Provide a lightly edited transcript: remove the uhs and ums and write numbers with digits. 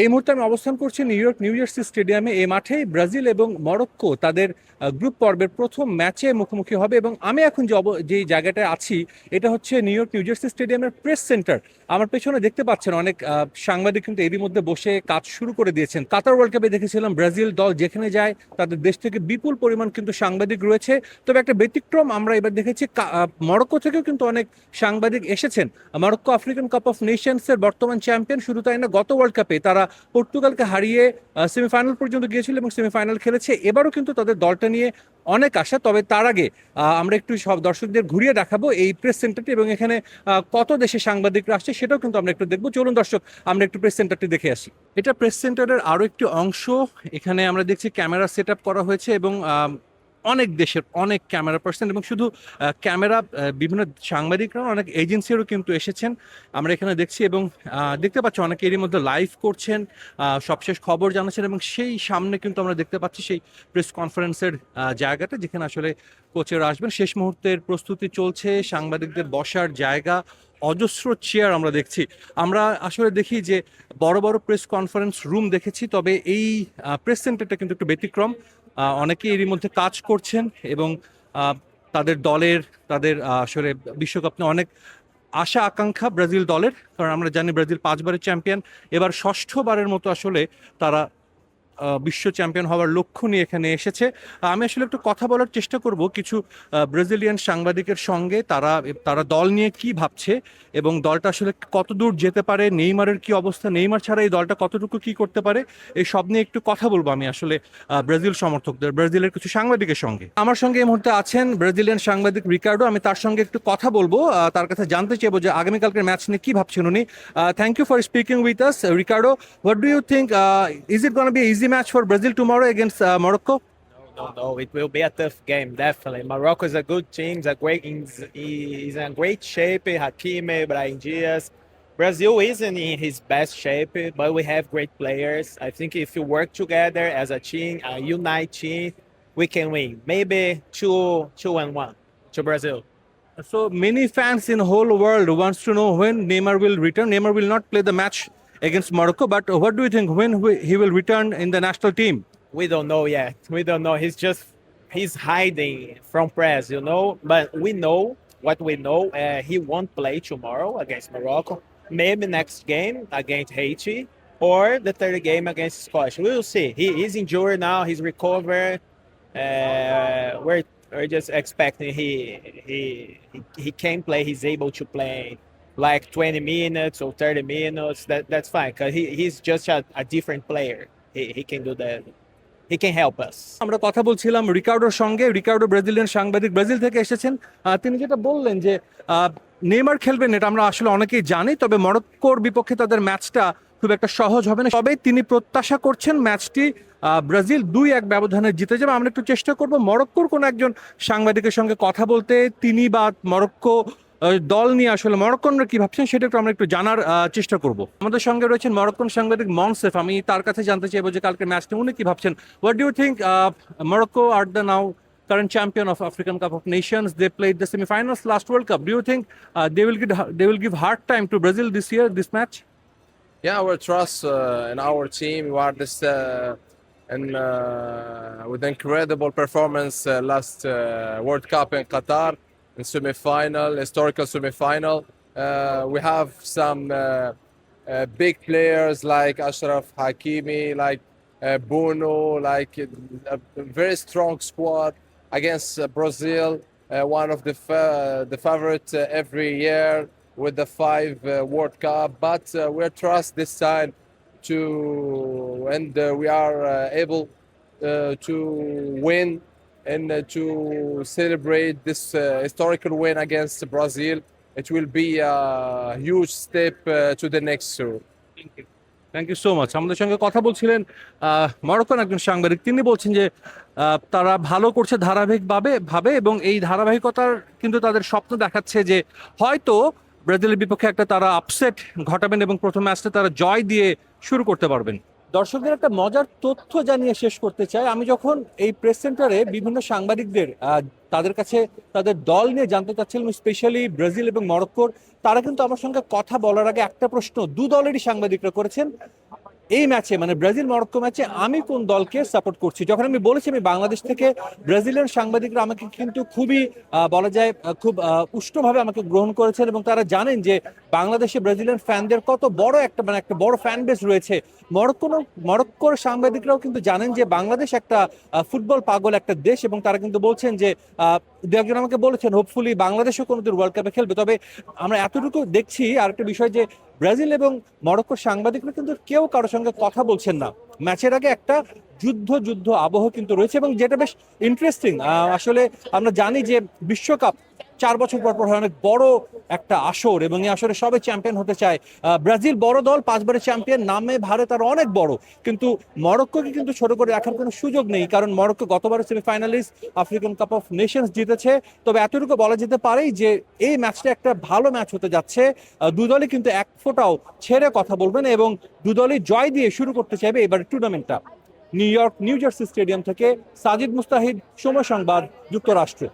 এই মুহূর্তে আমি অবস্থান করছি নিউ জার্সি স্টেডিয়ামে। এই মাঠেই ব্রাজিল এবং মরক্কো তাদের গ্রুপ পর্বের প্রথম ম্যাচে মুখোমুখি হবে এবং আমি এখন যে জায়গাটায় আছি এটা হচ্ছে নিউ জার্সি স্টেডিয়ামের প্রেস সেন্টার। আমার পেছনে দেখতে পাচ্ছেন অনেক সাংবাদিক কিন্তু এরই মধ্যে বসে কাজ শুরু করে দিয়েছেন। কাতার ওয়ার্ল্ড কাপে দেখেছিলাম ব্রাজিল দল যেখানে যায় তাদের দেশ থেকে বিপুল পরিমাণ কিন্তু সাংবাদিক রয়েছে। তবে একটা ব্যতিক্রম আমরা এবার দেখেছি, মরক্কো থেকেও কিন্তু অনেক সাংবাদিক এসেছেন। Morocco African cup of Nations এর বর্তমান চ্যাম্পিয়ন। শুধু তাই না, গত ওয়ার্ল্ড কাপে তারা পর্তুগালকে হারিয়ে সেমিফাইনাল পর্যন্ত গিয়েছিল এবং সেমিফাইনাল খেলেছে। এবারও কিন্তু তাদের দলটা নিয়ে অনেক আশা। তবে তার আগে আমরা একটু সব দর্শকদের ঘুরিয়ে দেখাবো এই প্রেস সেন্টারটি এবং এখানে কত দেশে সাংবাদিকরা আসছে সেটাও কিন্তু আমরা একটু দেখবো। চলুন দর্শক, আমরা একটু প্রেস সেন্টারটি দেখে আসি। এটা প্রেস সেন্টারের আরো একটি অংশ। এখানে আমরা দেখছি ক্যামেরা সেট আপ করা হয়েছে এবং অনেক দেশের অনেক ক্যামেরা পার্সন এবং শুধু ক্যামেরা, বিভিন্ন সাংবাদিকরা অনেক এজেন্সিরও কিন্তু এসেছেন আমরা এখানে দেখছি। এবং দেখতে পাচ্ছি অনেকে এরই মধ্যে লাইভ করছেন, সবশেষ খবর জানাচ্ছেন এবং সেই সামনে কিন্তু আমরা দেখতে পাচ্ছি সেই প্রেস কনফারেন্সের জায়গাটা যেখানে আসলে কোচেরা আসবেন। শেষ মুহূর্তের প্রস্তুতি চলছে, সাংবাদিকদের বসার জায়গা, অজস্র চেয়ার আমরা দেখছি। আমরা আসলে দেখি যে বড় বড় প্রেস কনফারেন্স রুম দেখেছি, তবে এই প্রেস সেন্টারটা কিন্তু একটু ব্যতিক্রম। অনেকে এরই মধ্যে কাজ করছেন এবং আহ, তাদের দলের, তাদের আসলে বিশ্বকাপ নিয়ে অনেক আশা আকাঙ্ক্ষা ব্রাজিল দলের। কারণ আমরা জানি ব্রাজিল 5বারের চ্যাম্পিয়ন, এবার ষষ্ঠবারের মতো আসলে তারা বিশ্ব চ্যাম্পিয়ন হওয়ার লক্ষ্য নিয়ে এখানে এসেছে। আমি আসলে একটু কথা বলার চেষ্টা করব কিছু ব্রাজিলিয়ান সাংবাদিকের সঙ্গে। তারা তারা দল নিয়ে কি ভাবছে এবং দলটা আসলে কত দূর যেতে পারে, নেইমারের কি অবস্থা, নেইমার ছাড়া এই দলটা কতটুকু কি করতে পারে, এই সব নিয়ে একটু কথা বলবো আমি আসলে ব্রাজিল সমর্থকদের, ব্রাজিলের কিছু সাংবাদিকের সঙ্গে। আমার সঙ্গে এই মুহূর্তে আছেন ব্রাজিলিয়ান সাংবাদিক রিকার্ডো। আমি তার সঙ্গে একটু কথা বলবো, তার কাছে জানতে চাইবো যে আগামীকালকের ম্যাচ নিয়ে কি ভাবছেন উনি। Thank you for speaking with us, Ricardo. What do you think? Is it going to be an easy match for Brazil tomorrow against Morocco? No. It will be a tough game, definitely. Morocco is a good team. Is in great shape. Hakimi, Brahim Diaz. Brazil isn't in his best shape, but we have great players. I think if you work together as a team, a unite team, we can win. Maybe 2-1 to Brazil. So many fans in whole world wants to know when Neymar will return. Neymar will not play the match against Morocco, but what do you think when he will return in the national team? We don't know yet. We don't know. He's hiding from press, But we know what we know. He won't play tomorrow against Morocco. Maybe next game against Haiti or the third game against Scotland. We will see. He is injured now. He's recovered. We're just expecting he can play. He's able to play like 20 minutes or 30 minutes. That's fine because he's just a different player. He can do that. He can help us. আমরা কথা বলছিলাম রিকার্ডোর সঙ্গে। Ricardo Brazilian সাংবাদিক, Brazil থেকে এসেছেন। তিনি যেটা বললেন যে নেইমার খেলবেন এটা আমরা আসলে অনেকেই জানি, তবে মরক্কোর বিপক্ষে তাদের ম্যাচটা খুব একটা সহজ হবে না। তবে তিনি প্রত্যাশা করছেন ম্যাচটি ব্রাজিল 2-1 ব্যবধানে জিতে যাবে। আমরা একটু চেষ্টা করব মরক্কোর কোনো একজন সাংবাদিকের সঙ্গে কথা বলতে, তিনি বা মরক্কো দল নিয়ে আসলে মরক্কনরা কি ভাবছেন সেটা একটু আমরা একটু জানার চেষ্টা করব। আমাদের সঙ্গে রয়েছেন মরক্কন সাংবাদিক মনসেফ। আমি তার কাছে জানতে চাইবো যে কালকে ম্যাচটা উনি কি ভাবছেন। What do you think? Morocco আর the now current champion of African Cup of Nations. They played the semi-finals last World Cup. Do you think they will give hard time to Brazil this year, this match? Yeah, we trust in our team. We are this and with incredible performance last World Cup in Qatar in semi-final, historical semi-final. We have some big players like Ashraf Hakimi, like Bruno, like a very strong squad against Brazil, one of the favorite every year with the 5 World Cup. But we trust this time and we are able to win and to celebrate this historical win against Brazil. It will be a huge step to the next tour. Thank you so much. আমাদের সঙ্গে কথা বলছিলেন মরক্কোর একজন সাংবাদিক। তিনি বলছেন যে তারা ভালো করছে ধারাবাহিকভাবে এবং এই ধারাবাহিকতার কিন্তু তাদের স্বপ্ন দেখাচ্ছে যে হয়তো ব্রাজিলের বিপক্ষে একটা তারা আপসেট ঘটাবেন এবং প্রথম ম্যাচটা তারা জয় দিয়ে শুরু করতে পারবেন। দর্শকদের একটা মজার তথ্য জানিয়ে শেষ করতে চাই। আমি যখন এই প্রেস সেন্টারে বিভিন্ন সাংবাদিকদের তাদের কাছে তাদের দল নিয়ে জানতে চাচ্ছিলাম, স্পেশালি ব্রাজিল এবং মরক্কোর, তারা কিন্তু আমার সঙ্গে কথা বলার আগে একটা প্রশ্ন দু দলেরই সাংবাদিকরা করেছেন, এই ম্যাচে মানে ব্রাজিল মরক্কো ম্যাচে আমি কোন দলকে সাপোর্ট করছি। যখন আমি বলেছি আমি বাংলাদেশ থেকে, ব্রাজিলের সাংবাদিকরা আমাকে কিন্তু খুবই বলা যায় খুব উষ্ণভাবে আমাকে গ্রহণ করেছেন এবং তারা জানেন যে বাংলাদেশে ব্রাজিলিয়ান ফ্যানদের কত বড় একটা মানে একটা বড় ফ্যান বেস রয়েছে। মরক্কোর সাংবাদিকরাও কিন্তু জানেন যে বাংলাদেশ একটা ফুটবল পাগল একটা দেশ এবং তারা কিন্তু বলছেন যে দু একজন আমাকে বলেছেন হোপফুলি বাংলাদেশও কোনোদিন ওয়ার্ল্ড কাপে খেলবে। তবে আমরা এতটুকু দেখছি আরেকটা বিষয় যে ব্রাজিল এবং মরক্কোর সাংবাদিকরা কিন্তু কেউ কারোর সঙ্গে কথা বলছেন না। ম্যাচের আগে একটা যুদ্ধ আবহ কিন্তু রয়েছে এবং যেটা বেশ ইন্টারেস্টিং। আসলে আমরা জানি যে বিশ্বকাপ 4 বছর পর পর হয়, অনেক বড় একটা আসর এবং এই আসরে সবাই চ্যাম্পিয়ন হতে চায়। ব্রাজিল বড় দল, 5বারের চ্যাম্পিয়ন, নামে ভারে তারা অনেক বড়, কিন্তু মরক্কোকে কিন্তু ছোট করে রাখার কোনো সুযোগ নেই, কারণ মরক্কো গতবারের semifinalist, African cup of Nations জিতেছে। তবে এতটুকু বলা যেতে পারেই যে এই ম্যাচটা একটা ভালো ম্যাচ হতে যাচ্ছে। দুদলই কিন্তু এক ফোঁটাও ছেড়ে কথা বলবে না এবং দুদলই জয় দিয়ে শুরু করতে চাইবে এবার টুর্নামেন্টটা। নিউ জার্সি স্টেডিয়াম থেকে সাজিদ মুস্তাহিদ, সময় সংবাদ, যুক্তরাষ্ট্র।